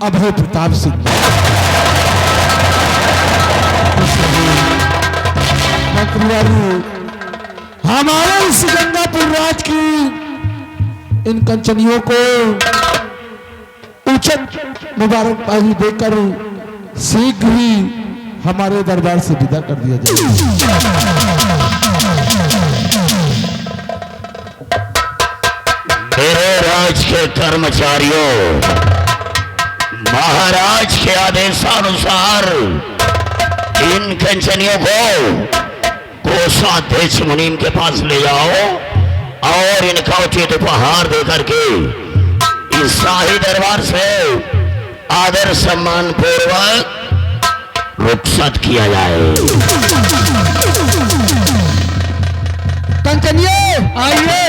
अभय प्रताप सिंह मंत्रिवारू हमारे इस गंगापुर राज की इन कंचनियों को उचित मुबारकबादी देकर शीघ्र ही हमारे दरबार से विदा कर दिया जाए। मेरे राज के कर्मचारियों, महाराज के आदेशानुसार इन कंचनियों को कोषाध्यक्ष मुनीम के पास ले जाओ और इनका उचित उपहार देकर के इस शाही दरबार से आदर सम्मान पूर्वक रुखसत किया जाए। कंचनियों आइए।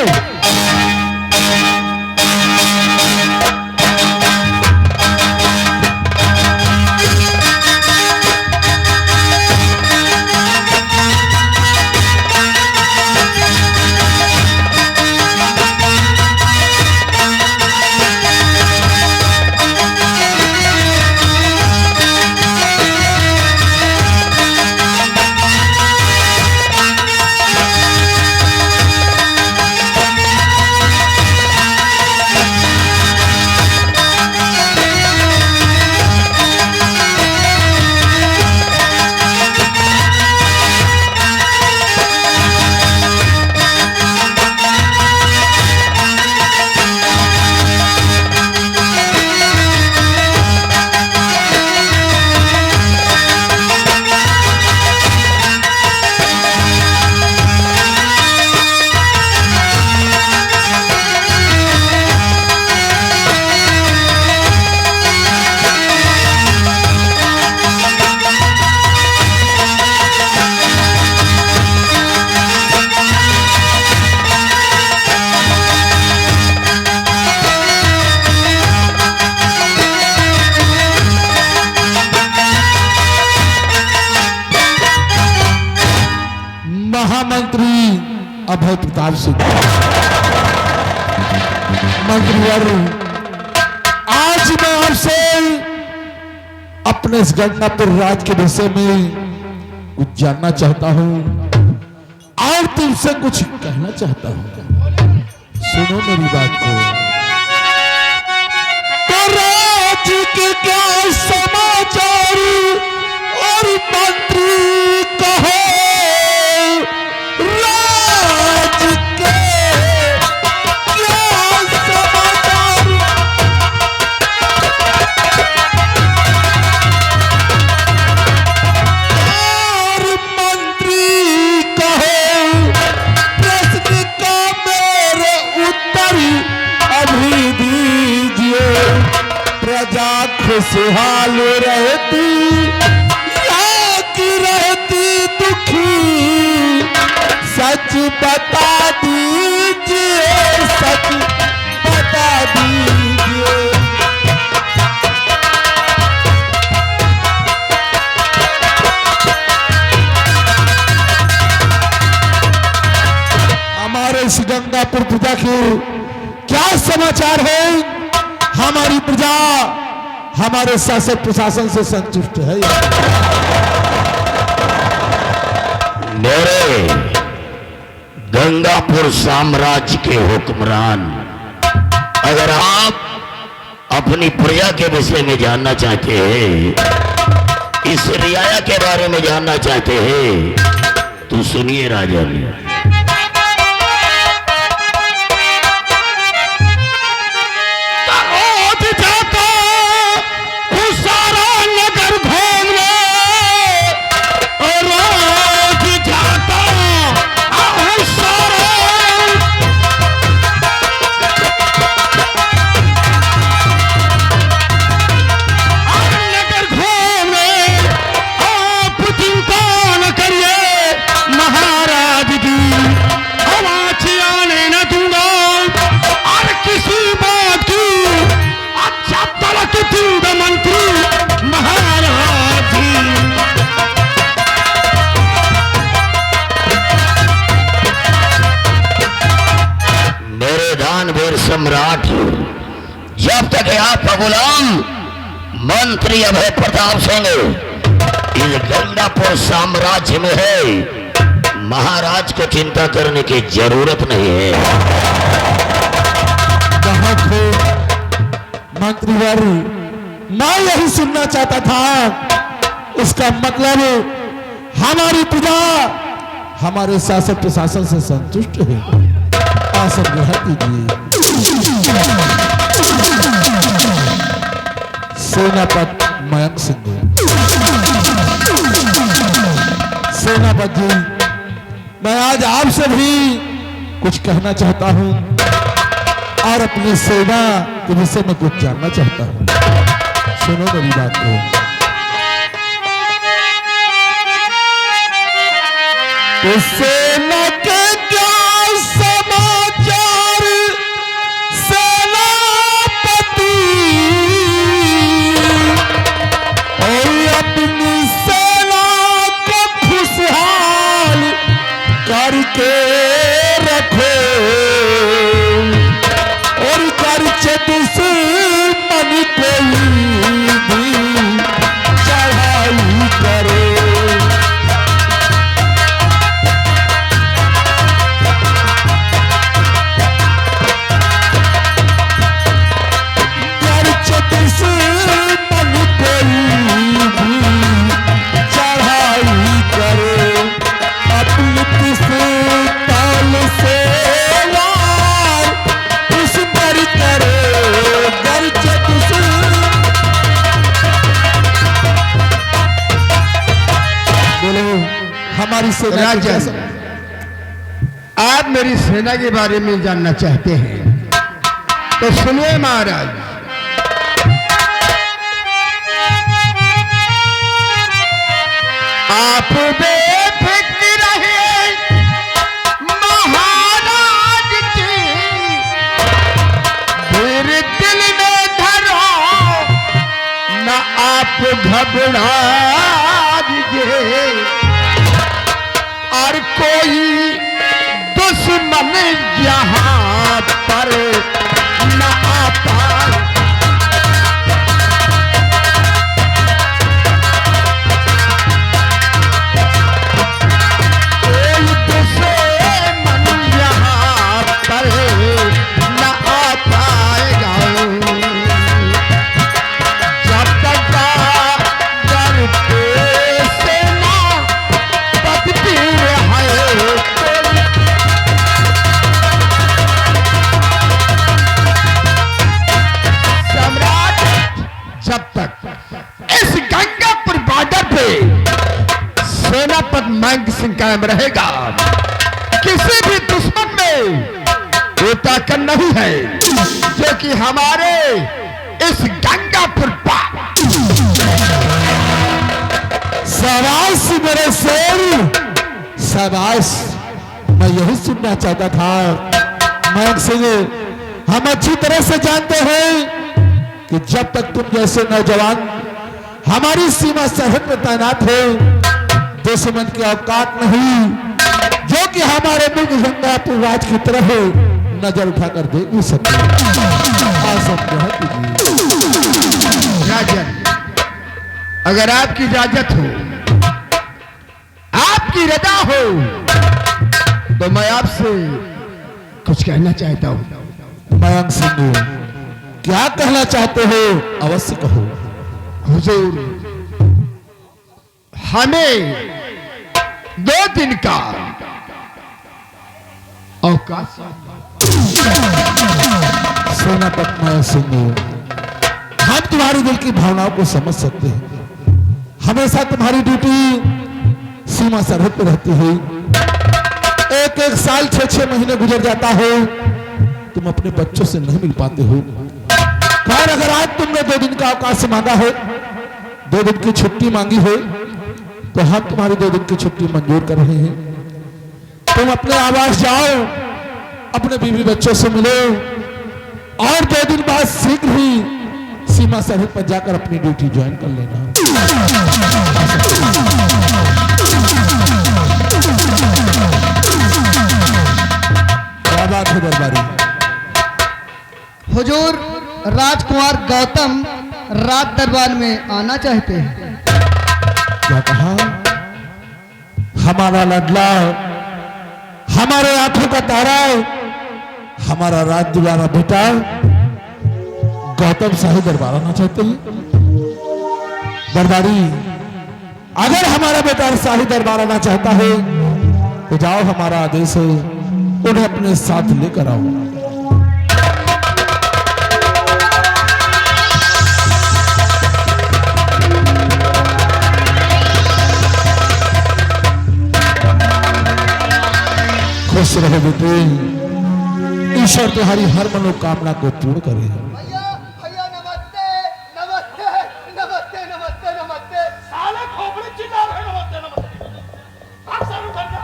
महामंत्री अभय प्रताप सिंह मंत्रीवर्ग, आज मैं आपसे अपने इस गंगापुर राज के विषय में कुछ जानना चाहता हूं और तुमसे कुछ कहना चाहता हूं। सुनो मेरी बात को। तो राज के क्या समाचार और मंत्री कहो, खुशहाल रहती या कि रहती दुखी, सच बता दीजिए, सच बता दीजिए। हमारे इस गंगापुर प्रजा के क्या समाचार है? हमारी प्रजा हमारे शासक प्रशासन से संतुष्ट है? मेरे गंगापुर साम्राज्य के हुक्मरान, अगर आप अपनी प्रजा के विषय में जानना चाहते हैं, इस रियाया के बारे में जानना चाहते हैं, तो सुनिए राजन। सम्राट, जब तक है आपका गुलाम मंत्री अभय प्रताप सिंह इस गंगापुर साम्राज्य में है। महाराज को चिंता करने की जरूरत नहीं है। मंत्री वारू, मैं यही सुनना चाहता था। इसका मतलब हमारी प्रजा हमारे शासन प्रशासन से संतुष्ट है। आसन ग्रहण कीजिए। सेनापति मयंक सिंह, सेनापति जी, मैं आज आपसे भी कुछ कहना चाहता हूं और अपनी सेना के विषय में कुछ जानना चाहता हूं। सुनो मेरी बात को। तो सेना के क्या समाचार सेनापति, और अपनी सेना को खुशहाल करके रखो और करके दुश्मन कोई भी चढ़ाई करो। हमारी सेना राजन, आप मेरी सेना के बारे में जानना चाहते हैं तो सुनिए महाराज। आप बेफिक्र रहिए महाराज की, फिर दिल में धरो न आप घबरा दीजिए, और कोई दुश्मन यहाँ पर न आता। कोई दुश्मन यहाँ पर न आता जब तक डर के सेना पकती है। सम्राट, जब तक इस गंगापुर बॉर्डर पे सेनापति मयंक सिंह कायम रहेगा, किसी भी दुश्मन में वो ताकत नहीं है जो कि हमारे इस गंगापुर पर। शाबाश मेरे शेर, शाबाश। मैं यही सुनना चाहता था मयंक सिंह। हम अच्छी तरह से जानते हैं कि जब तक तुम जैसे नौजवान हमारी सीमा सरहद में तैनात हो, दुश्मन की औकात नहीं जो कि हमारे मुल्क गंगापुर राज की तरफ नजर उठाकर देख भी सकते। राजन, अगर आपकी इजाजत हो, आपकी रजा हो, तो मैं आपसे कुछ कहना चाहता हूं। मयंक सिंह, क्या कहना चाहते हो? अवश्य कहो। हुजूर, हमें 2 दिन का अवकाश। सेनापति मयंक सिंह, हम तुम्हारी दिल की भावनाओं को समझ सकते हैं। हमेशा तुम्हारी ड्यूटी सीमा सरहद पर रहती है। एक एक साल 6-6 महीने गुजर जाता हो, तुम अपने बच्चों से नहीं मिल पाते हो। खैर, अगर आज तुमने 2 दिन का अवकाश मांगा है, 2 दिन की छुट्टी मांगी है, तो हम तुम्हारी 2 दिन की छुट्टी मंजूर कर रहे हैं। तुम अपने आवास जाओ, अपने बीवी बच्चों से मिलो और 2 दिन बाद शीघ्र ही सीमा सरहद पर जाकर अपनी ड्यूटी ज्वाइन कर लेना। क्या बात है दरबारी? हुजूर, राजकुमार गौतम राज दरबार में आना चाहते हैं। क्या कहा? हमारा लडला, हमारे आंखों का तारा, हमारा राज दुलारा बेटा गौतम शाही दरबार आना चाहते हैं। दरबारी, अगर हमारा बेटा शाही दरबार आना चाहता है तो जाओ, हमारा आदेश है, उन्हें अपने साथ लेकर आओ। खुश रहो बेटे, ईश्वर तुम्हारी हर मनोकामना को पूर्ण करे। भैया भैया नमस्ते नमस्ते नमस्ते नमस्ते नमस्ते। साले खोपड़ी चिल्ला रहे नमस्ते नमस्ते। भाग सर उधर जा।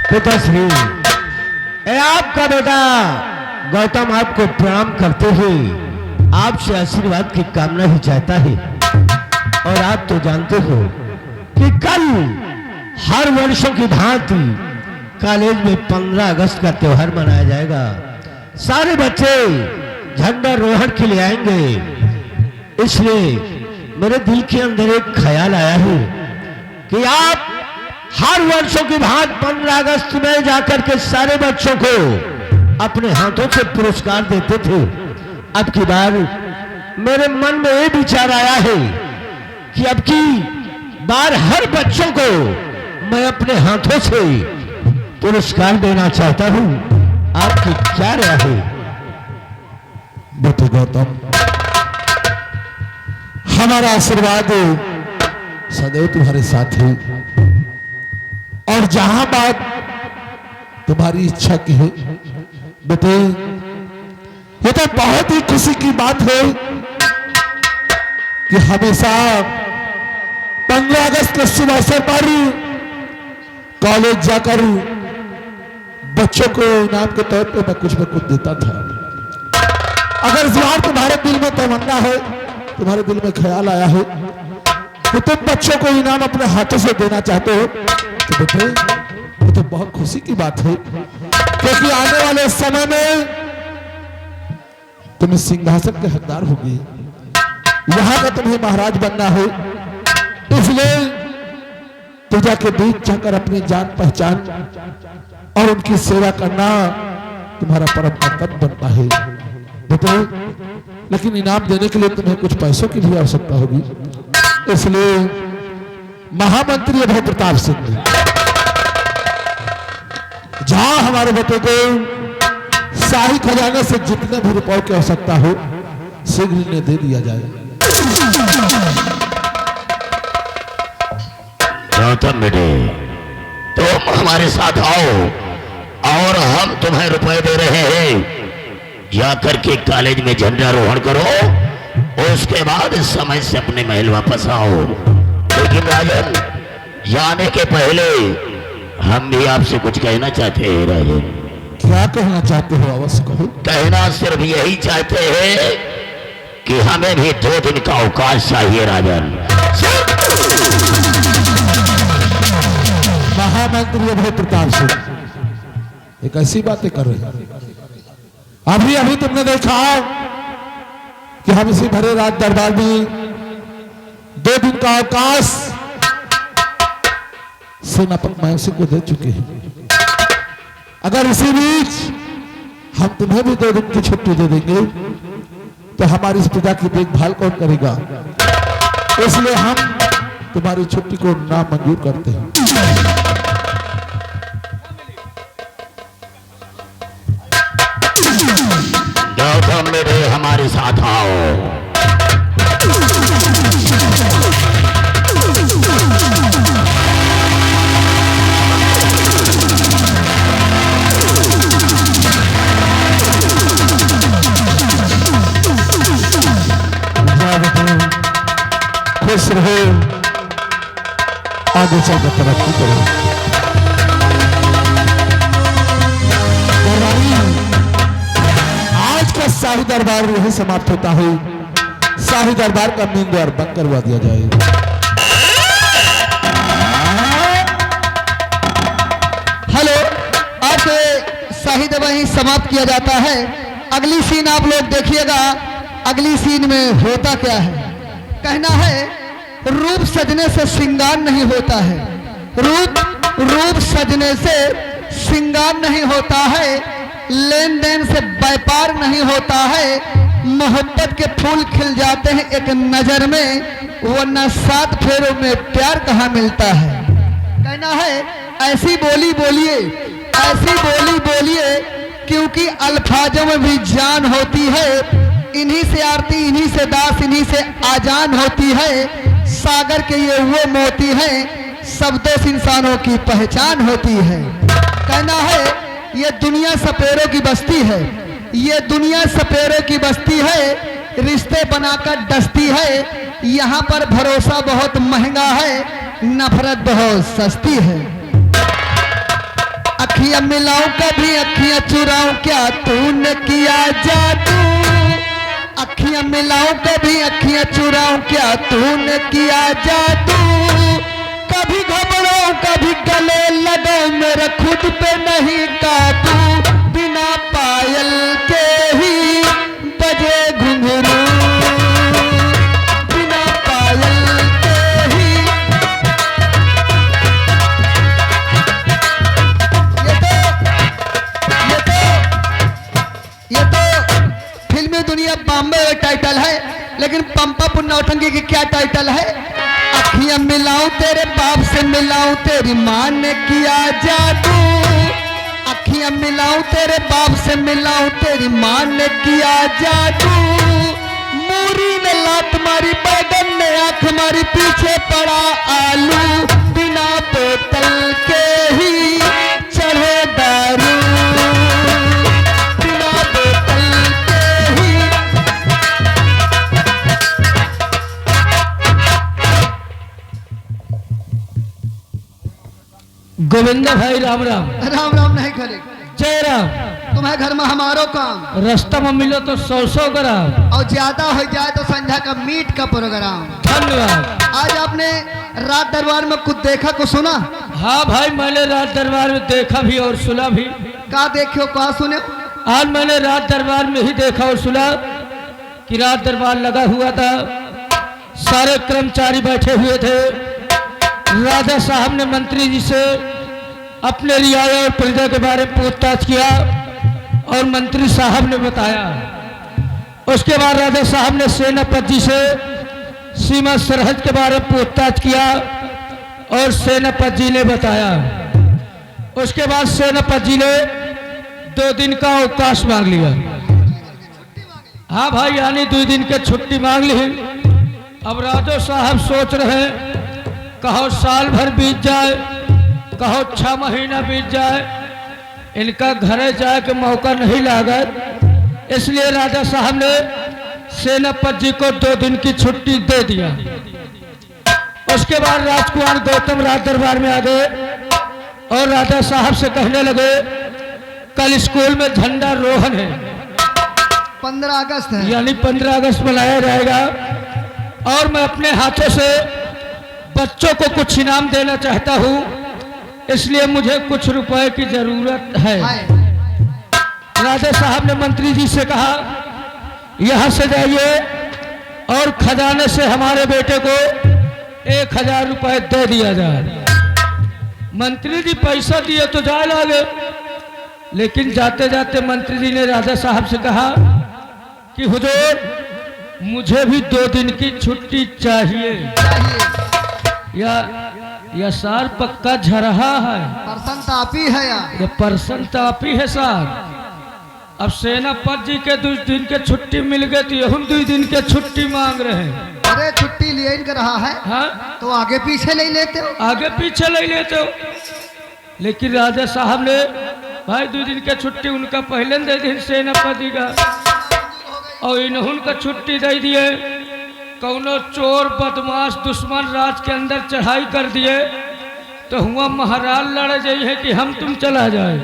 पिताश्री, ए आपका बेटा गौतम आपको प्रणाम करते हुए आपसे आशीर्वाद की कामना ही चाहता है। और आप तो जानते हो कि कल हर वर्षों की भांति कॉलेज में 15 अगस्त का त्योहार मनाया जाएगा। सारे बच्चे झंडा रोहण के लिए आएंगे, इसलिए मेरे दिल के अंदर एक ख्याल आया है कि आप हर वर्षों की भांति 15 अगस्त में जाकर के सारे बच्चों को अपने हाथों से पुरस्कार देते थे। अब की बार मेरे मन में ये विचार आया है कि अब की बार हर बच्चों को मैं अपने हाथों से पुरस्कार देना चाहता हूं। आपकी क्या राय है? बेटे गौतम, हमारा आशीर्वाद सदैव तुम्हारे साथ है, और जहां बात तुम्हारी इच्छा की है बेटे, ये तो बहुत ही खुशी की बात है कि हमेशा 15 अगस्त के शुभ अवसर पर कॉलेज जाकर बच्चों को इनाम के तौर पे मैं कुछ देता था। अगर इस बार तुम्हारे दिल में तमन्ना है, तुम्हारे दिल में ख्याल आया है कि तुम बच्चों को इनाम अपने हाथों से देना चाहते हो, तो बेटे ये तो बहुत खुशी की बात है, क्योंकि आने वाले समय में तुम इस सिंहासन के हकदार होगी, यहाँ का तुम्हें महाराज बनना है। इसलिए पूजा के बीच जाकर अपनी जान पहचान और उनकी सेवा करना तुम्हारा परम कर्तव्य बनता है बेटे। लेकिन इनाम देने के लिए तुम्हें कुछ पैसों की भी आवश्यकता होगी, इसलिए महामंत्री अभय प्रताप सिंह जहां हमारे बेटे को शाही खजाने से जितने भी रुपयों की आवश्यकता हो शीघ्र इन्हें दे दिया जाए। गौतम बेटे, तुम हमारे साथ आओ और हम तुम्हें रुपए दे रहे हैं। जाकर के कॉलेज में झंडारोहण करो, उसके बाद समय से अपने महल वापस आओ। लेकिन राजन, जाने के पहले हम भी आपसे कुछ कहना चाहते हैं। राजन, क्या कहना चाहते हो? अवश्य कहो। कहना सिर्फ यही चाहते हैं कि हमें भी 2 दिन का अवकाश चाहिए। राजन, महामंत्री अभय प्रताप सिंह एक ऐसी बातें कर रहे हैं। अभी अभी तुमने देखा कि हम इसी भरे राज दरबार में 2 दिन का अवकाश सेनापति महेश को दे चुके हैं। अगर इसी बीच हम तुम्हें भी 2 दिन की छुट्टी दे देंगे तो हमारी इस प्रजा की देखभाल कौन करेगा? इसलिए हम तुम्हारी छुट्टी को नामंजूर करते हैं। गौतम मेरे हमारे साथ आओ। खुश रहो, आगे चलकर तरक्की करो। आज का शाही दरबार यही समाप्त होता है। शाही दरबार का मेन द्वार बंद करवा दिया जाए। हेलो, आज शाही दरबार ही समाप्त किया जाता है। अगली सीन आप लोग देखिएगा। अगली सीन में होता क्या है, कहना है रूप सजने से श्रृंगार नहीं होता है, रूप सजने से श्रृंगार नहीं होता है, लेन देन से व्यापार नहीं होता है, मोहब्बत के फूल खिल जाते हैं एक नजर में, वरना 7 फेरों में प्यार कहाँ मिलता है। कहना है ऐसी बोली बोलिए, ऐसी बोली बोलिए, क्योंकि अल्फाजों में भी जान होती है, इन्हीं से आरती, इन्हीं से दास, इन्हीं से आजान होती है। सागर के ये वो मोती हैं, शब्दों से इंसानों की पहचान होती है। कहना है ये दुनिया सपेरों की बस्ती है, ये दुनिया सपेरों की बस्ती है, रिश्ते बनाकर डसती है, यहाँ पर भरोसा बहुत महंगा है, नफरत बहुत सस्ती है। अखियां मिलाऊं कभी अखियां चुराऊं, क्या तूने किया जादू, अखियां मिलाऊं कभी अखियां चुराऊं, क्या तूने किया जादू, कभी घबराऊं कभी गले लगाऊं, मेरे खुद पे नहीं काबू, बिना पायल के ही बजे घुंघरू, बिना पायल के ही। ये तो फिल्मी दुनिया बॉम्बे का टाइटल है, लेकिन पंपा पुन्नौटंकी की क्या टाइटल है। अखियां मिलाऊं तेरे बाप से मिलाऊं, तेरी माँ ने किया जादू, अखियां मिलाऊं तेरे बाप से मिलाऊं, तेरी माँ ने किया जादू, मूरी ने लात मारी, बैगन ने आंख मारी, पीछे पड़ा आलू, बिना बोतल के ही चढ़े दारू, बिना बोतल के ही। गोविंदा भाई राम राम। राम राम नहीं करे, जय राम। तुम्हें घर में हमारो काम, रास्ता में मिलो तो 100 ग्राम, और ज्यादा हो जाए तो संध्या का मीट का प्रोग्राम। धन्यवाद। आज आपने रात दरबार में कुछ देखा कुछ सुना? हाँ भाई, मैंने रात दरबार में देखा भी और सुना भी। का देखियो का सुने? आज मैंने रात दरबार में ही देखा और सुना कि रात दरबार लगा हुआ था, सारे कर्मचारी बैठे हुए थे। राजा साहब ने मंत्री जी से अपने रियाया और प्रजा के बारे में पूछताछ किया और मंत्री साहब ने बताया। उसके बाद राजा साहब ने सेनापति जी से सीमा सरहद के बारे में पूछताछ किया और सेनापति जी ने बताया। उसके बाद सेनापति जी ने 2 दिन का अवकाश मांग लिया। हाँ भाई, यानी 2 दिन की छुट्टी मांग ली। अब राजा साहब सोच रहे हैं, कहो साल भर बीत जाए, कहो 6 महीना बीत जाए, इनका घरे जाए के मौका नहीं लागत, इसलिए राजा साहब ने सेनापति जी को 2 दिन की छुट्टी दे दिया। उसके बाद राजकुमार गौतम राज दरबार में आ गए और राजा साहब से कहने लगे, कल स्कूल में झंडा रोहन है, 15 अगस्त है, यानी 15 अगस्त मनाया जाएगा, और मैं अपने हाथों से बच्चों को कुछ इनाम देना चाहता हूँ, इसलिए मुझे कुछ रुपए की जरूरत है। राजा साहब ने मंत्री जी से कहा, यहाँ से जाइए और खजाने से हमारे बेटे को 1000 रुपए दे दिया जाए। मंत्री जी पैसा दिए तो जाए लगे, लेकिन जाते जाते मंत्री जी ने राजा साहब से कहा कि हुजूर, मुझे भी 2 दिन की छुट्टी चाहिए। या सार पक्का झरहा है, पर्सन तापी है यार, ये पर्सन तापी है सार। अब सेनापति जी के 2 दिन के छुट्टी मिल गई तो हम 2 दिन के छुट्टी मांग रहे हैं। अरे छुट्टी लिए इनका रहा है, हाँ, तो आगे पीछे ले लेते हो, आगे पीछे ले लेते हो। लेकिन राजा साहब ने भाई 2 दिन के छुट्टी उनका पहले दे दी सेनापति का, और इन्हों का छुट्टी दे दिए। कौनो चोर बदमाश दुश्मन राज के अंदर चढ़ाई कर दिए तो हुआ महाराज लड़ जाइए कि हम तुम चला जाए।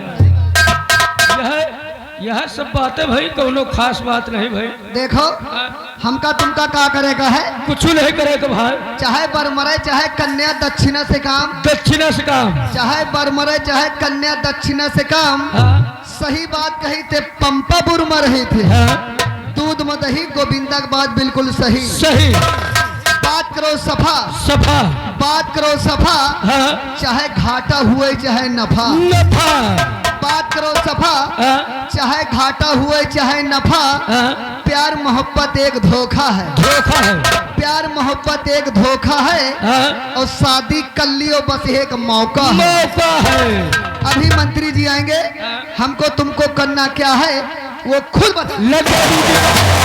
यह सब बातें भाई, कौनो खास बात नहीं भाई। देखो हमका तुमका का करेगा है, कुछ नहीं करेगा भाई, चाहे बरमरे चाहे कन्या दक्षिणा से काम, दक्षिणा से काम, चाहे बरमरे चाहे कन्या दक्षिणा से काम, हाँ। सही बात कही थे, पंपापुर में रहे थे। हाँ, दूध में दही गोविंदा की बात बिल्कुल सही। सही, बात करो सफा, सफा, बात करो सफा, हाँ, चाहे घाटा हुए चाहे नफा। नफा, बात करो सफा, हाँ, चाहे घाटा हुए चाहे नफा। हाँ, प्यार मोहब्बत एक धोखा है, धोखा है, प्यार मोहब्बत एक धोखा है। हाँ, और शादी कर लियो बस एक मौका है। मौका है। अभी मंत्री जी आएंगे, हमको तुमको करना क्या है वो खुद बता। लगा दीजिए।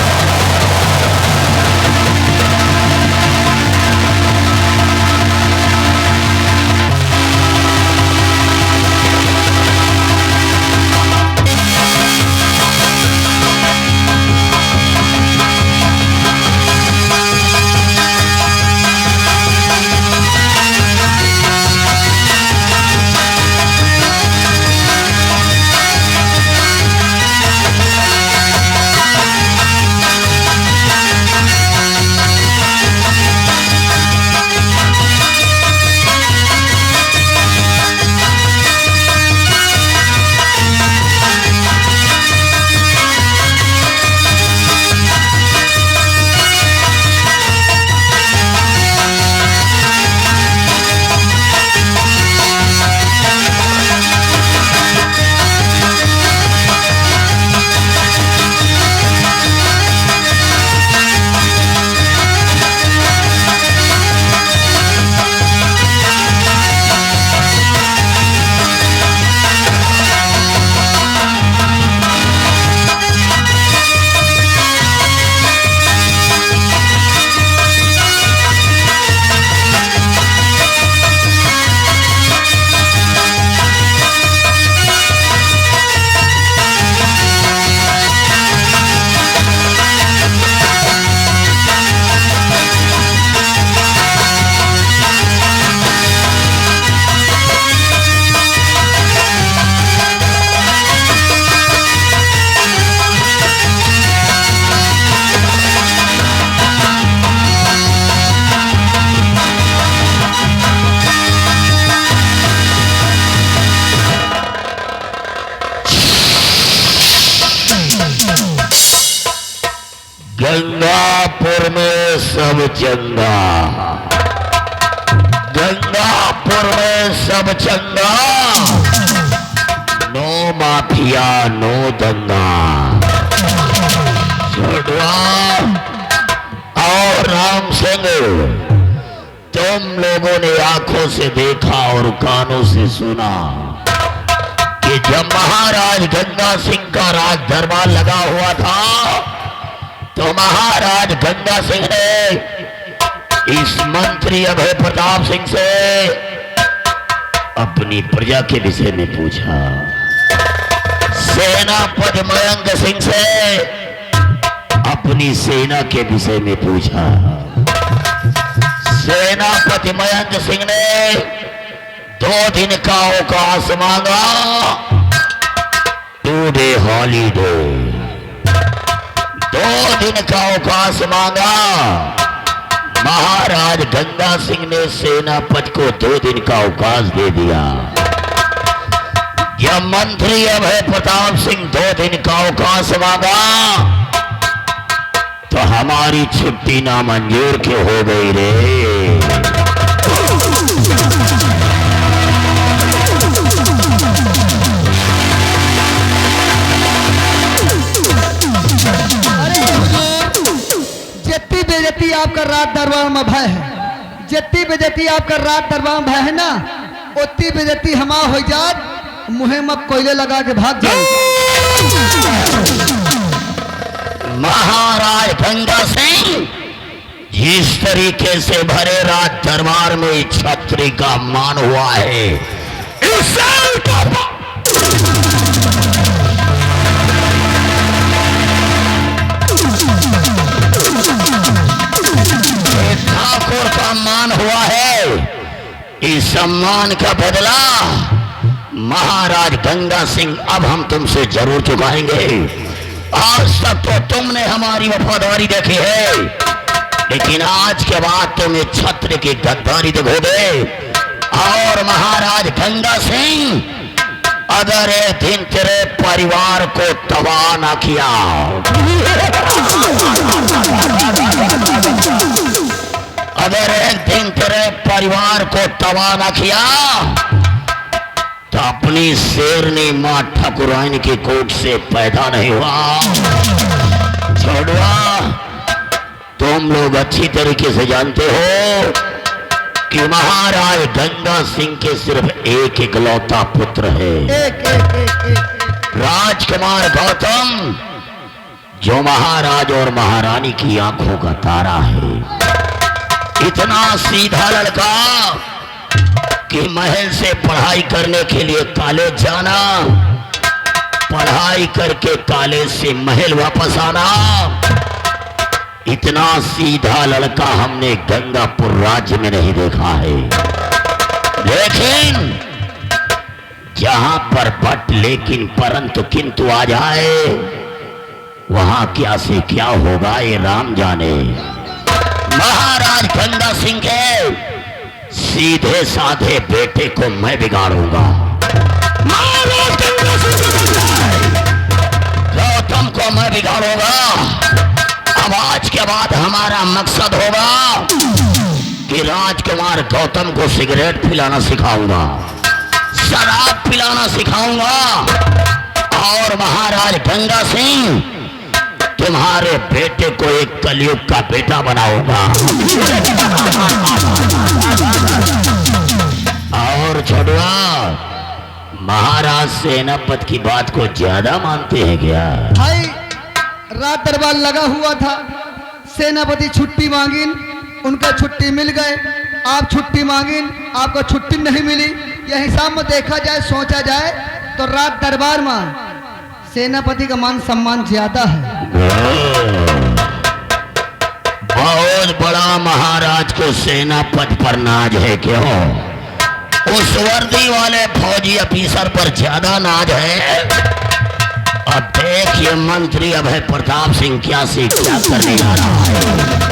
गंगापुर में सब चंगा, गंगापुर में सब चंगा, नो माफिया नो दंगा। छोटवा और राम सिंह, तुम लोगों ने आंखों से देखा और कानों से सुना कि जब महाराज गंगा सिंह का राज दरबार लगा हुआ था तो महाराज गंगा सिंह ने इस मंत्री अभय प्रताप सिंह से अपनी प्रजा के विषय में पूछा, सेनापति मयंक सिंह से अपनी सेना के विषय में पूछा। सेनापति मयंक सिंह ने 2 दिन का अवकाश मांगा, 2 डे हॉलीडे, 2 दिन का अवकाश मांगा। महाराज गंगा सिंह ने सेनापति को 2 दिन का अवकाश दे दिया। जब मंत्री अभय प्रताप सिंह 2 दिन का अवकाश मांगा तो हमारी छुट्टी नामंजूर क्यों हो गई रे? जितनी बेइज्जती आपका रात दरबार में भय है, जितनी बेइज्जती आपका रात दरबार में भय है ना, उतनी बेइज्जती हमार हो जात, मुहे में कोयले लगा के भाग जाए। महाराज गंगा सिंह जिस तरीके से भरे रात दरबार में छत्री का मान हुआ है, इससे ठाकुर का मान हुआ है, इस सम्मान का बदला महाराज गंगा सिंह अब हम तुमसे जरूर चुकाएंगे। आज तक तो तुमने हमारी वफादारी देखी है, लेकिन आज के बाद तुम्हें छत्र की गद्दारी दिखोगे। और महाराज गंगा सिंह अगर एक दिन तेरे परिवार को तबाह ना किया, अगर एक दिन तेरे परिवार को तबाह ना किया, तो अपनी शेरनी मां ठाकुराइन की कोख से पैदा नहीं हुआ। छोड़वा, तुम लोग अच्छी तरीके से जानते हो कि महाराज गंगा सिंह के सिर्फ एक इकलौता पुत्र है, राजकुमार गौतम, जो महाराज और महारानी की आंखों का तारा है। इतना सीधा लड़का कि महल से पढ़ाई करने के लिए कॉलेज जाना, पढ़ाई करके कॉलेज से महल वापस आना, इतना सीधा लड़का हमने गंगापुर राज्य में नहीं देखा है। लेकिन जहां पर बट लेकिन परंतु किंतु आ जाए, वहां क्या से क्या होगा ये राम जाने। महाराज गंगा सिंह के सीधे साधे बेटे को मैं बिगाड़ूंगा। महाराज गंगा सिंह गौतम को मैं बिगाड़ूंगा। अब आज के बाद हमारा मकसद होगा कि राजकुमार गौतम को सिगरेट पिलाना सिखाऊंगा, शराब पिलाना सिखाऊंगा, और महाराज गंगा सिंह तुम्हारे बेटे को एक कलयुग का बेटा बनाऊंगा। और छोड़वा, महाराज सेनापति की बात को ज्यादा मानते हैं क्या? भाई रात दरबार लगा हुआ था, सेनापति छुट्टी मांगिन, उनका छुट्टी मिल गए। आप छुट्टी मांगिन, आपको छुट्टी नहीं मिली। यह हिसाब में देखा जाए, सोचा जाए तो रात दरबार में सेनापति का मान सम्मान ज्यादा है। बहुत बड़ा महाराज को सेनापति पर नाज है क्यों? उस वर्दी वाले फौजी अफीसर पर ज्यादा नाज है। अब देखिए मंत्री अभय प्रताप सिंह क्या से क्या करने जा रहा है।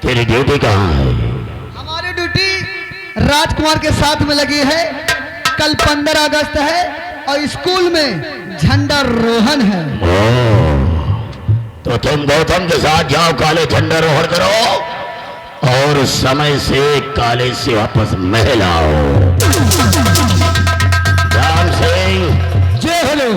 तेरी ड्यूटी कहाँ है? हमारी ड्यूटी राजकुमार के साथ में लगी है। कल 15 अगस्त है और स्कूल में झंडा रोहन है। तो तुम गौतम के साथ जाओ, काले झंडा रोहन करो और समय से कॉलेज से वापस महल आओ। राम सिंह, जय हेलो।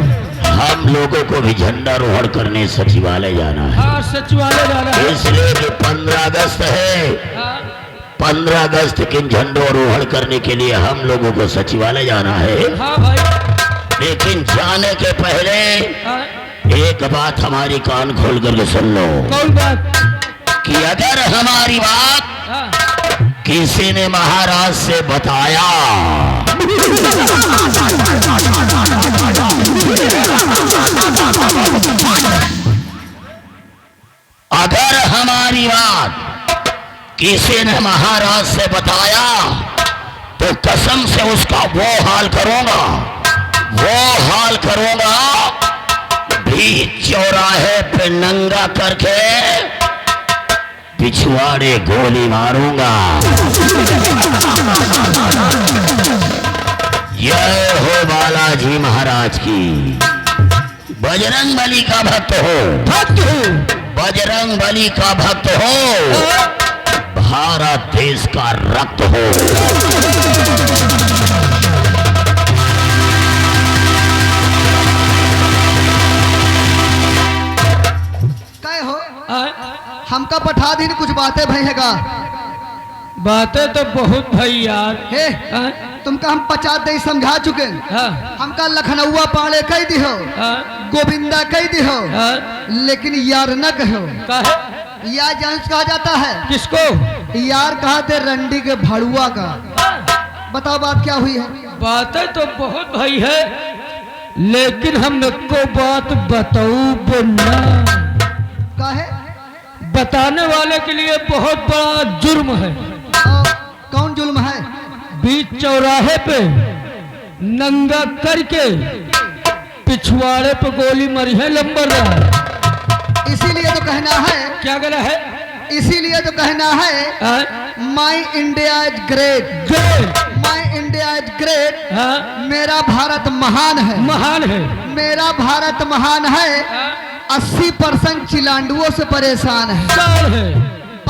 हम लोगों को भी झंडा रोहन करने सचिवालय जाना है। हाँ, सचिवालय जाना है। इसलिए कि 15 अगस्त है। 15 अगस्त के झंडो रोहन करने के लिए हम लोगों को सचिवालय जाना है। हाँ भाई। लेकिन जाने के पहले एक बात हमारी कान खोल कर सुन लो। कौन बात? कि अगर हमारी बात किसी ने महाराज से बताया, अगर हमारी बात किसी ने महाराज से बताया तो कसम से उसका वो हाल करूंगा, वो हाल करूंगा, बीच चौराहे पे नंगा करके पिछवाड़े गोली मारूंगा। जय हो बालाजी महाराज की। बजरंग बली का भक्त हो, भक्त हो, बजरंग बली का भक्त हो, भारत देश का रक्त हो। हमका पठा दी कुछ बातें भैया। बातें तो बहुत भाई यार। हे हाँ? तुमका हम 50 दे समझा चुके। हाँ? हमका लखनऊआ पाड़े कह दिहो, हाँ? गोविंदा कह दिहो, हाँ? लेकिन यार न कहो। काहे? यार जान कहा जाता है। किसको? यार कहा थे रंडी के भाड़ुआ का। बताओ बात क्या हुई है। बातें तो बहुत भाई है, लेकिन हम को बात बताऊ ना। काहे? बताने वाले के लिए बहुत बड़ा जुर्म है। कौन जुल्म है? बीच चौराहे पे नंगा करके पिछवाड़े पे गोली मरी है लंबरदार। इसीलिए तो कहना है। क्या गला है? इसीलिए तो कहना है my India is great, great. My India is great. हाँ? मेरा भारत महान है, महान है। मेरा भारत महान है। हाँ? 80% चिलांडुओं से परेशान है। साल है।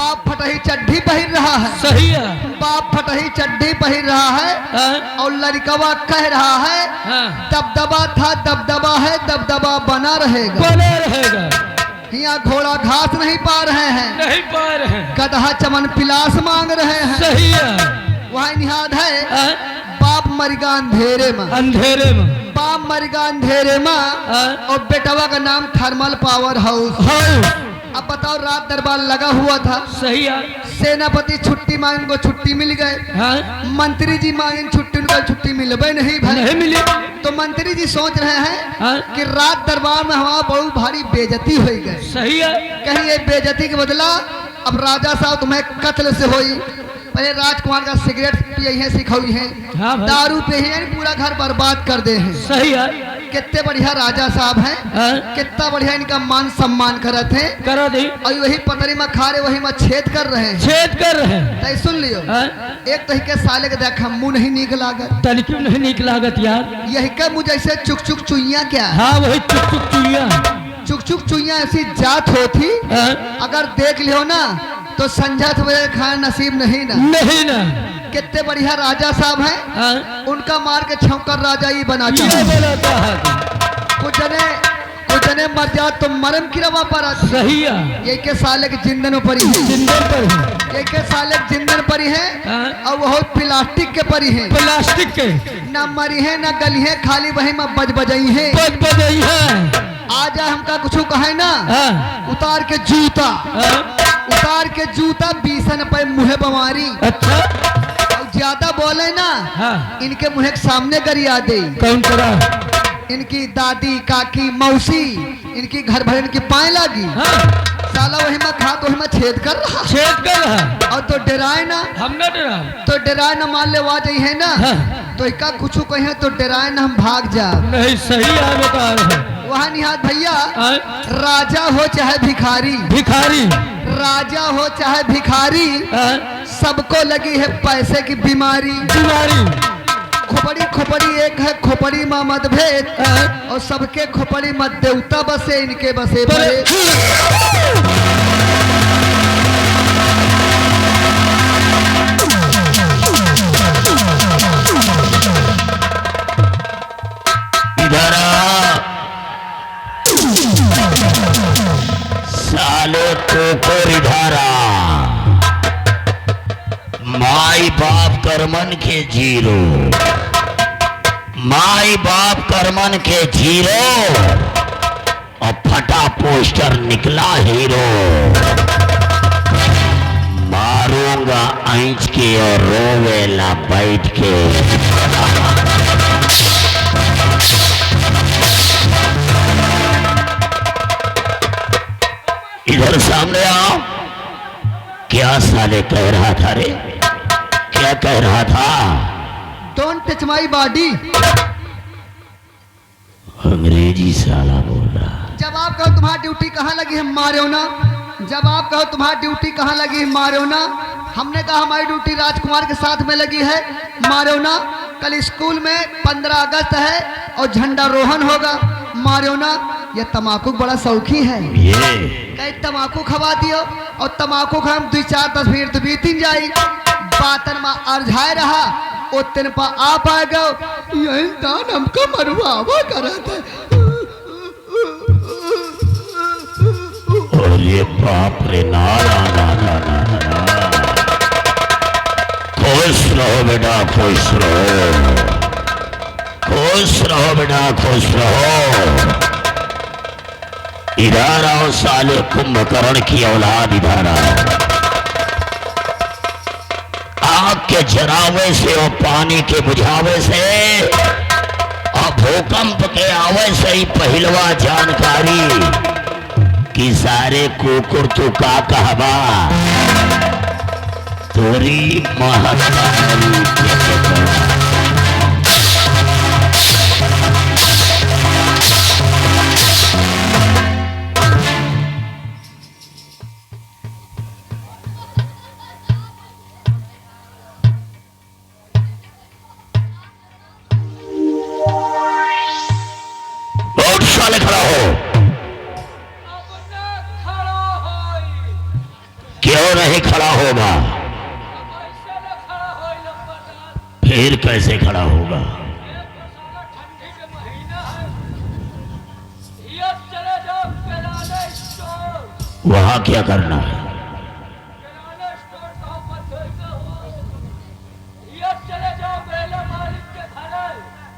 बाप फटही चड्ढी पहन रहा है, सही है। बाप फटही चड्ढी पहन रहा है। हाँ? और लड़कवा कह रहा है हाँ? दबदबा था, दबदबा है, दबदबा बना रहेगा। बने रहेगा। यहाँ घोड़ा घास नहीं पा रहे हैं, नहीं पा रहे हैं। गदहा चमन पिलास मांग रहे हैं। सही है। वहाँ निहाद है हाँ? बाप मरिगा अंधेरे में, अंधेरे में। बाप मरिगा अंधेरे में। हाँ? और बेटवा का नाम थर्मल पावर हाउस। हाँ? अब बताओ रात दरबार लगा हुआ था। सही है। सेनापति छुट्टी मांग को छुट्टी मिल गए। हाँ? मंत्री जी मांगे छुट्टी, उनको छुट्टी मिलबे नहीं भाई। नहीं मिली। तो मंत्री जी सोच रहे हैं हाँ? कि रात दरबार में हमारा बहुत भारी बेइज्जती हो गई। सही है। कहीं ये बेइज्जती के बदला अब राजा साहब तुम्हें कत्ल से होई। पहले राजकुमार का सिगरेट पिए हैं, सिखाई है, हाँ भाई। दारू पे हैं, पूरा घर बर्बाद कर दे हैं। सही है। कितने बढ़िया राजा साहब हैं, हाँ? कितना बढ़िया इनका मान सम्मान करत है। करा दी। और वही पतरी में खा रहे, वही में छेद कर रहे हैं। छेद कर रहे हैं। तय सुन लियो। हाँ? एक तो के साले के देखा मुंह नहीं निक लागत, तनिक नहीं निक लागत यार। यही का मुझ जैसे चुक चुक चुइया क्या है? हाँ वही चुक चुक चुइया। चुक चुक चुइया ऐसी जात होती, हाँ? अगर देख लियो ना तो संझा सवेरे खाना नसीब नहीं ना। नहीं ना। कितने बढ़िया राजा साहब हैं। हाँ? उनका मार के छौकर राजा ही बना ये चाहिए। बोलता है। कुछ जने मर जा तो मरम की रवा पर आती। सही है। ये के साले के जिंदन परी है, जिंदन पर है। ये के साले के जिंदन परी है। हाँ? और वो प्लास्टिक के परी है, प्लास्टिक के। ना मरी है ना गली है, खाली वही में बज बजई है। बज बजई है। आजा हमका कुछ कहे ना। हाँ? उतार के जूता, हाँ? उतार के जूता 20 पे मुहे बमारी। अच्छा। और ज्यादा बोले ना हाँ? इनके मुहे के सामने गरिया दे। कौन करा? इनकी दादी काकी मौसी इनकी घर भर इनकी पाए लागी। हाँ? साला वही में खा तो वही में छेद कर रहा। छेद कर रहा। और तो डराए ना, हमने डरा। तो डराए ना, मान ले वा जाई है ना। हाँ? तो इका कुछ कहे तो डराए ना, हम भाग जा। नहीं सही है बता रहे हैं। वहाँ निहाद भैया हाँ? राजा हो चाहे भिखारी, भिखारी। राजा हो चाहे भिखारी, हाँ? सबको लगी है पैसे की बीमारी। बीमारी। खोपड़ी खोपड़ी एक है, खोपड़ी में मतभेद। हाँ? और सबके खोपड़ी मत देवता बसे, इनके बसे पर- परे। इधर आ। साले टोकर इधर आ। माई बाप करमन के जीरो, माई बाप करमन के जीरो और फटा पोस्टर निकला हीरो। मारूंगा ऐंच के और रोवेला बैठ के। इधर सामने आओ। क्या साले कह रहा था रे? क्या कह रहा था? Don't touch my body. अंग्रेजी साला बोल रहा। जब आप कहो तुम्हारी ड्यूटी कहाँ लगी है, मारो ना। जब आप कहो तुम्हारी ड्यूटी कहाँ लगी है, मारो ना। हमने कहा हमारी ड्यूटी राजकुमार के साथ में लगी है, मारो ना। कल स्कूल में 15 अगस्त है और झंडा रोहन होगा, मारो ना। ये तमाकू बड़ा शौकी है, ये कहीं तमाकू खवा दियो। और तमाकू खा 2-4 तस्वीर तो बीतीन जाई। बातन में अर्झाए रहा, ओ दिन पर आप आ गए। यही दान हमको मरुआवा करा था। और ये रे बाप रे, ना ना ना ना ना ना। खुश रहो बेटा, खुश रहो, खुश रहो बेटा, खुश रहो। इधर आओ साले कुंभकर्ण की औलाद, इधर आओ। आग के जरावे से और पानी के बुझावे से और भूकंप के आवे से ही पहलवा जानकारी कि सारे कुकुर तू का कहबा तोरी महातारी के। खड़ा हो, क्यों नहीं खड़ा होगा? फिर कैसे खड़ा होगा? वहां क्या करना है?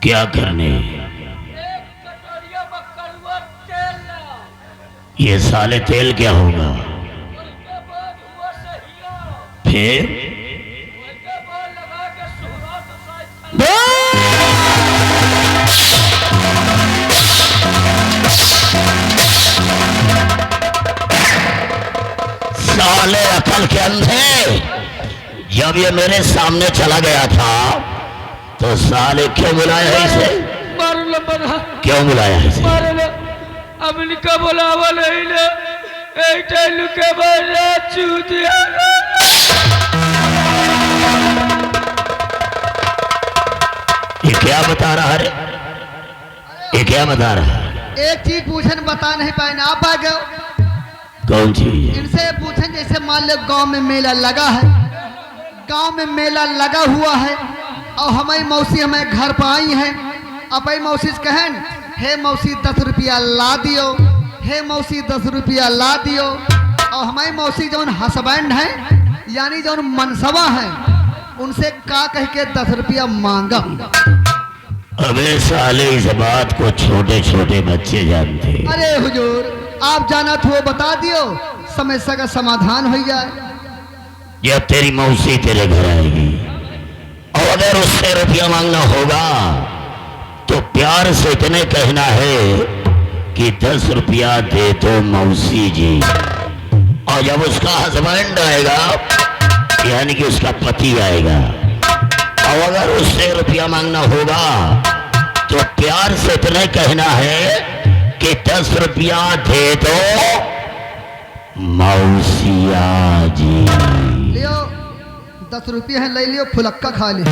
क्या करने? ये साले तेल क्या होगा? फिर साले अकल के अंधे, जब ये मेरे सामने चला गया था तो साले क्यों बुलाया है इसे? क्यों बुलाया है इसे? अब इनका बुलावा नहीं ले, के बारे चूतिया। ये क्या बता रहा है? ये क्या बता रहा है? एक चीज पूछन बता नहीं पाए ना, आप आ गए। कौन चीज? इनसे पूछन जैसे मान लो गांव में मेला लगा है, गांव में मेला लगा हुआ है और हमारी मौसी हमारे घर पर आई है। अब मौसी से कहन, हे मौसी 10 रुपया ला दियो, हे मौसी 10 रुपया ला दियो। और हमारी मौसी जो हसबैंड है यानी जो मनसबा है उनसे का कह के 10 रुपया मांगा। अबे साले इस बात को छोटे छोटे बच्चे जानते। अरे हुजूर आप जाना तो बता दियो, समस्या का समाधान हो जाए। जब तेरी मौसी तेरे घर आएगी और अगर उससे रुपया मांगना होगा तो प्यार से इतने कहना है कि 10 रुपया दे दो मौसी जी। और जब उसका हस्बैंड आएगा यानी कि उसका पति आएगा और अगर उससे रुपया मांगना होगा तो प्यार से इतने कहना है कि 10 रुपया दे दो मौसिया जी। लियो 10 रुपये है, ले लियो, फुलक्का खा लियो।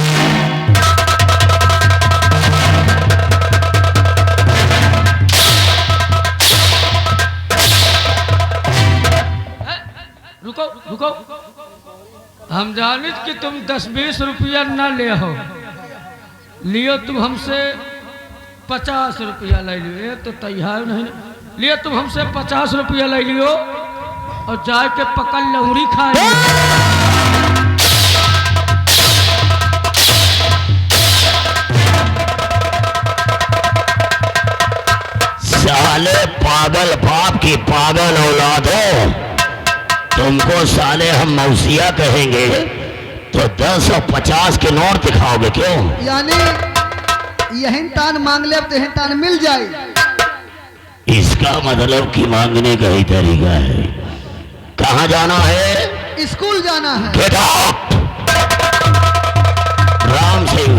रुको रुको, हम जानित कि तुम 10-20 रुपया ना ले हो, लियो तुम हमसे 50 रुपया ले लियो। ये तो तैयार नहीं, लियो तुम हमसे 50 रुपया ले लियो और जाके पकड़ लौड़ी खाए। साले पागल बाप की पागल औलाद हो, तुमको साले हम मौसिया कहेंगे तो 10 और 50 के नोट दिखाओगे क्यों? यानी यही तान मांग ले तो यही तान मिल जाए। इसका मतलब कि मांगने का ही तरीका है। कहाँ जाना है? स्कूल जाना है। Get out! Ram Singh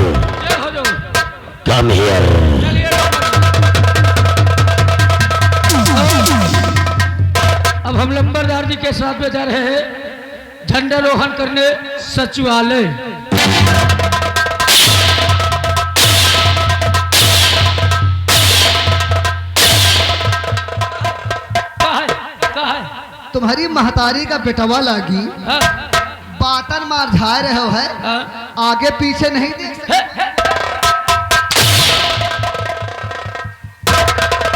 come here. अब हम लंबरदार जी के साथ में जा रहे हैं झंडारोहण करने सचिवालय। तुम्हारी महतारी का बेटवा लागी हाँ? बातन मार झा रहे हो है, हाँ? आगे पीछे नहीं देख सकते।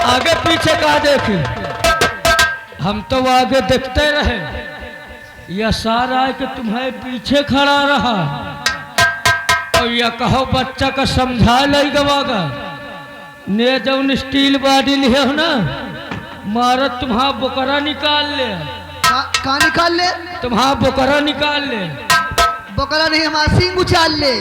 आगे पीछे कहा देख, हम तो आगे देखते रहे, यह सारा है कि तुम्हारे पीछे खड़ा रहा और यह कहो बच्चा का समझा लई गवागा ने जौन स्टील बॉडी लिए हो ना, मारत तुम्हारा बोकरा निकाल ले। कहाँ निकाल ले? तुम्हारा बोकरा निकाल ले। बोकरा नहीं, हमारा सिंग उछाल ले।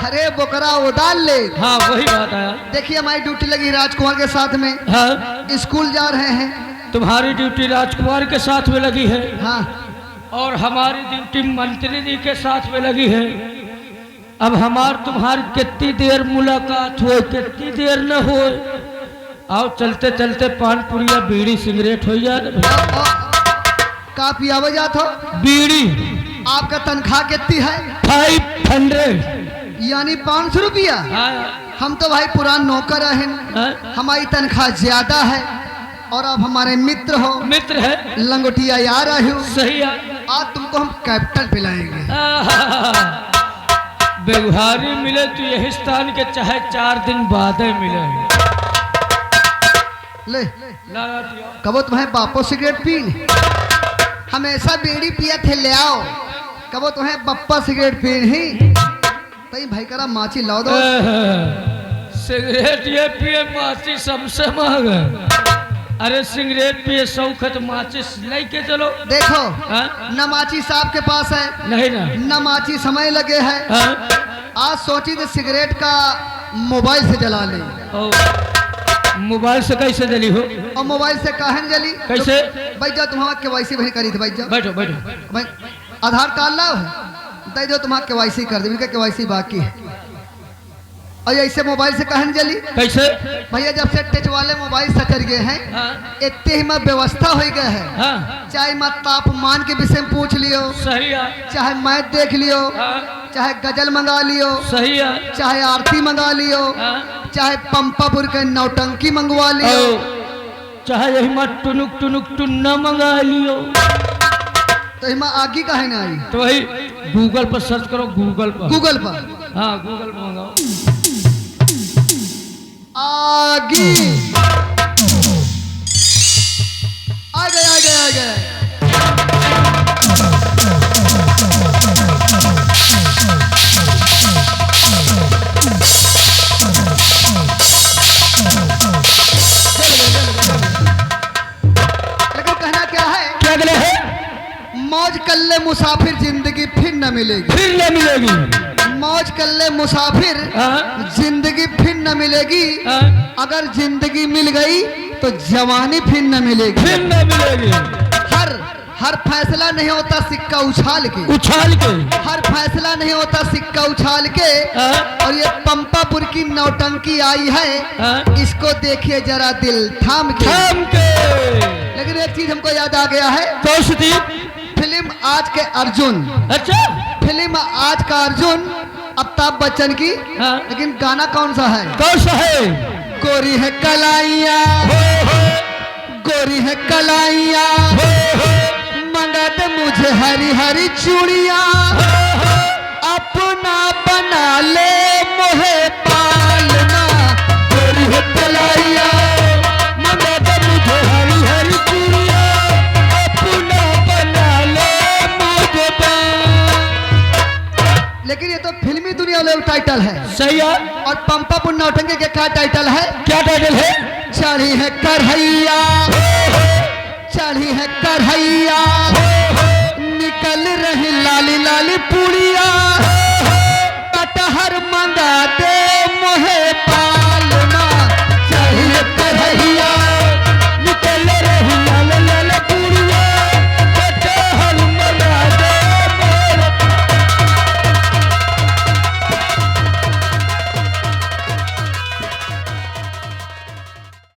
अरे बोकरा उदाल ले। हाँ वही बात है। देखिए हमारी ड्यूटी लगी राजकुमार के साथ में। हाँ स्कूल जा रहे हैं। तुम्हारी ड्यूटी राजकुमार के साथ में लगी है। हाँ और हमारी ड्यूटी मंत्री जी के साथ में लगी है। अब हमार तुम्हारी कितनी देर मुलाकात हो, कितनी देर न हो, आओ चलते चलते पान पुड़िया बीड़ी सिगरेट हो जाए। का पियावा जात हो? बीड़ी। आपका तनख्वाह कितनी है? 500 यानी 500 रुपया। हम तो भाई पुरान नौकर हैं, हमारी तनख्वाह ज्यादा है और अब हमारे मित्र हो। मित्र है, लंगोटिया यार हो। सही है। आज तुमको हम कैपिटल पिलाएंगे। व्यवहारी मिले तो यही स्थान के चाहे 4 दिन बाद ही मिले। ले कबो तुम्हें बापो सिगरेट पी, हमेशा बीड़ी पिया थे, ले आओ। कबो तुम्हें बप्पा सिगरेट पी ही तई भाई करा माची लाओ दो। सिगरेट ये पिए माची सबसे महंग है। अरे सिगरेट पिए शौक है तो माचिस लेके चलो। देखो हाँ? न माची साहब के पास है, नहीं ना, न माची समय लगे है। हाँ? आज सोची तो सिगरेट का मोबाइल से जला ले। मोबाइल से कैसे जली हो? और मोबाइल से काहन जली? कैसे? भाई जाओ तुम्हारा केवाईसी भरी करी थी। भाई जाओ बैठो बैठो। भाई आधार कार्ड लाओ है, दे दो तुम्हारा केवाईसी कर दे। इनका केवाईसी बाकी है। और ऐसे मोबाइल से कहन जली कैसे? भैया जब से टच वाले मोबाइल सचर गए हैं, इतने ही में व्यवस्था हो गए है। हाँ? चाहे मत तापमान के विषय में पूछ लियो, सही है। चाहे मैच देख लियो, चाहे गजल मंगा लियो, सही है। चाहे आरती मंगा लियो, चाहे पंपापुर के नौटंकी मंगवा लियो, चाहे यही मत टुनुक टुनुक टुन्ना मंगा लियो। तो हिमा आगी का है ना आई। तो वही गूगल पर सर्च करो, गूगल पर। गूगल पर? हाँ गूगल पर मंगाओ। आगी आ गए आ गए आ गए। लेकिन कहना क्या है? क्या गले है? मौज कल्ले मुसाफिर जिंदगी फिर न मिलेगी। फिर न मिलेगी। मौज कल्ले मुसाफिर जिंदगी फिर न मिलेगी। अगर जिंदगी मिल गई तो जवानी फिर न मिलेगी। फिर न मिलेगी। हर फैसला नहीं होता सिक्का उछाल के। उछाल के। हर फैसला नहीं होता सिक्का उछाल के। और ये पंपापुर की नौटंकी आई है, इसको देखिए जरा दिल थाम के। थाम के। लेकिन एक चीज हमको याद आ गया है। कौन सी थी? फिल्म आज के अर्जुन। अच्छा? फिल्म आज का अर्जुन अमिताभ बच्चन की। लेकिन गाना कौन सा है? कौन सा है? गोरी है कलाइया, गोरी है कलाइया, मंगा दे मुझे हरी हरी चूड़िया, अपना बना ले मोहे पालना। गोरी है कलाइया, मंगा दे मुझे हरी हरी चूड़िया, अपना बना ले मुझे पाल। लेकिन ये तो फिल्मी दुनिया वाले टाइटल है। सही है। और पंपापुर नौटंकी के क्या टाइटल है? क्या टाइटल है? चढ़ी है कढ़ैया, चढ़ी है कढ़ैया,